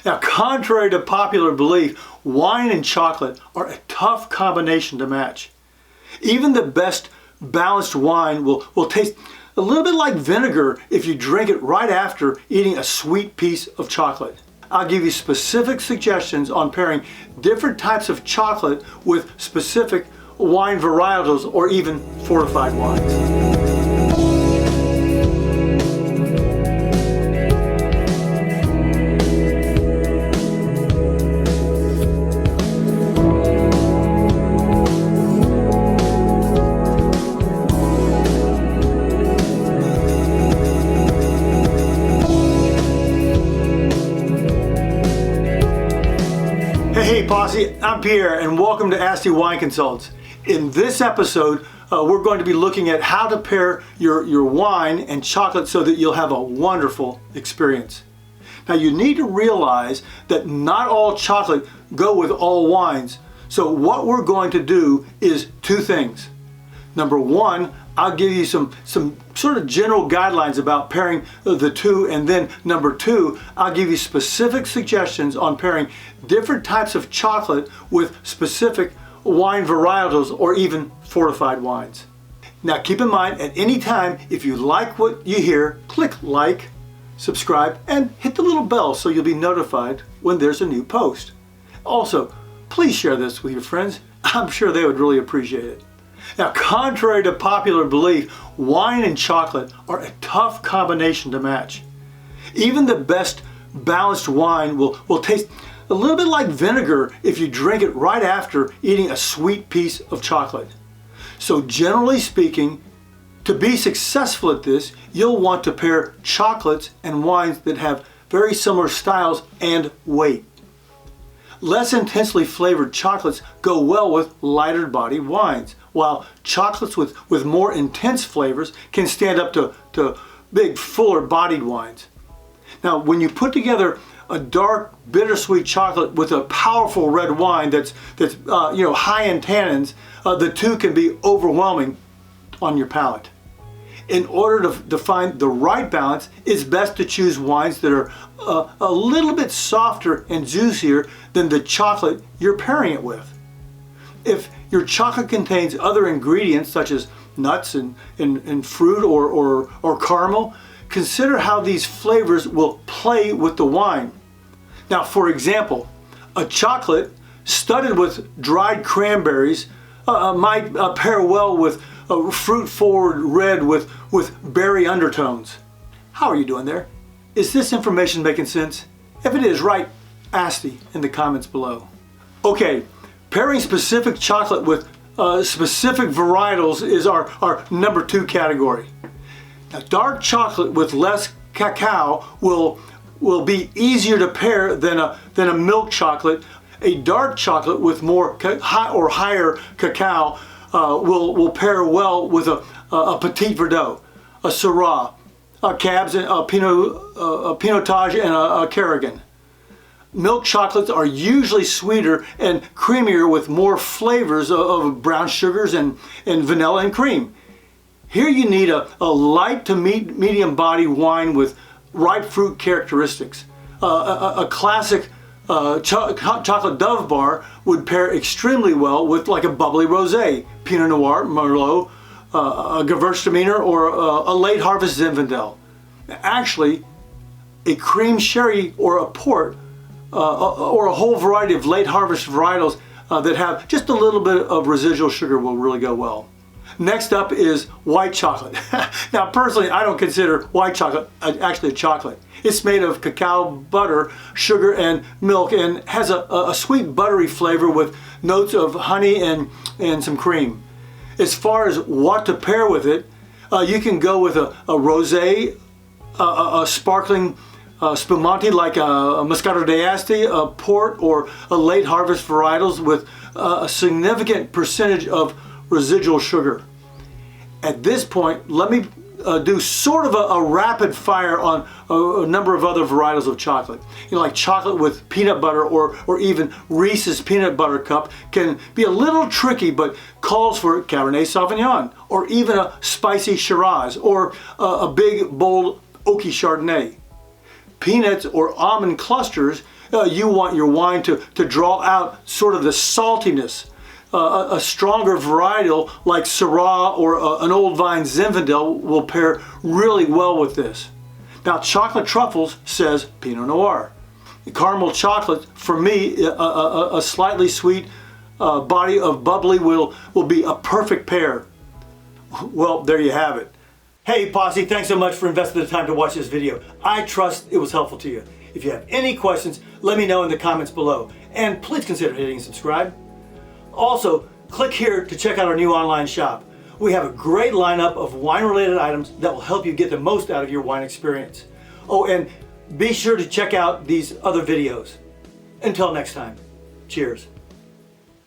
Now, contrary to popular belief, wine and chocolate are a tough combination to match. Even the best balanced wine will taste a little bit like vinegar if you drink it right after eating a sweet piece of chocolate. I'll give you specific suggestions on pairing different types of chocolate with specific wine varietals or even fortified wines. Hey Posse, I'm Pierre and welcome to Asti Wine Consults. In this episode, we're going to be looking at how to pair your wine and chocolate so that you'll have a wonderful experience. Now you need to realize that not all chocolate go with all wines. So what we're going to do is two things. Number one, I'll give you some sort of general guidelines about pairing the two, and then number two, I'll give you specific suggestions on pairing different types of chocolate with specific wine varietals or even fortified wines. Now keep in mind, at any time, if you like what you hear, click like, subscribe, and hit the little bell so you'll be notified when there's a new post. Also, please share this with your friends. I'm sure they would really appreciate it. Now, contrary to popular belief, wine and chocolate are a tough combination to match. Even the best balanced wine will taste a little bit like vinegar if you drink it right after eating a sweet piece of chocolate. So generally speaking, to be successful at this, you'll want to pair chocolates and wines that have very similar styles and weight. Less intensely flavored chocolates go well with lighter bodied wines, while chocolates with more intense flavors can stand up to big, fuller bodied wines. Now, when you put together a dark, bittersweet chocolate with a powerful red wine that's high in tannins, the two can be overwhelming on your palate. In order to find the right balance, it's best to choose wines that are a little bit softer and juicier than the chocolate you're pairing it with. If your chocolate contains other ingredients such as nuts and fruit or caramel, consider how these flavors will play with the wine. Now, for example, a chocolate studded with dried cranberries might pair well with a fruit-forward red with berry undertones. How are you doing there? Is this information making sense? If it is, write Asti in the comments below. Okay, pairing specific chocolate with specific varietals is our number two category. Now, dark chocolate with less cacao will be easier to pair than a milk chocolate. A dark chocolate with more higher cacao will pair well with a Petit Verdot, a Syrah, a Cabs, a Pinotage, and a Carrigan. Milk chocolates are usually sweeter and creamier with more flavors of brown sugars and vanilla and cream. Here you need a light to medium body wine with ripe fruit characteristics. A classic chocolate Dove bar would pair extremely well with like a bubbly rosé, Pinot Noir, Merlot, a Gewürztraminer, or a late harvest Zinfandel. Actually, a cream sherry or a port or a whole variety of late harvest varietals that have just a little bit of residual sugar will really go well. Next up is white chocolate. Now, personally, I don't consider white chocolate actually a chocolate. It's made of cacao butter, sugar, and milk, and has a sweet buttery flavor with notes of honey and some cream. As far as what to pair with it, you can go with a rosé, a sparkling spumante like a Moscato d'Asti, a port, or a late harvest varietals with a significant percentage of residual sugar. At this point, let me do sort of a rapid fire on a number of other varietals of chocolate. Like chocolate with peanut butter or even Reese's peanut butter cup can be a little tricky, but calls for Cabernet Sauvignon or even a spicy Shiraz or a big, bold, oaky Chardonnay. peanuts or almond clusters, you want your wine to draw out sort of the saltiness. A stronger varietal like Syrah or an old vine Zinfandel will pair really well with this. Now, Chocolate Truffles says Pinot Noir. Caramel chocolate, for me, a slightly sweet body of bubbly will be a perfect pair. Well, there you have it. Hey Posse, thanks so much for investing the time to watch this video. I trust it was helpful to you. If you have any questions, let me know in the comments below. And please consider hitting subscribe. Also, click here to check out our new online shop. We have a great lineup of wine-related items that will help you get the most out of your wine experience. Oh, and be sure to check out these other videos. Until next time, cheers.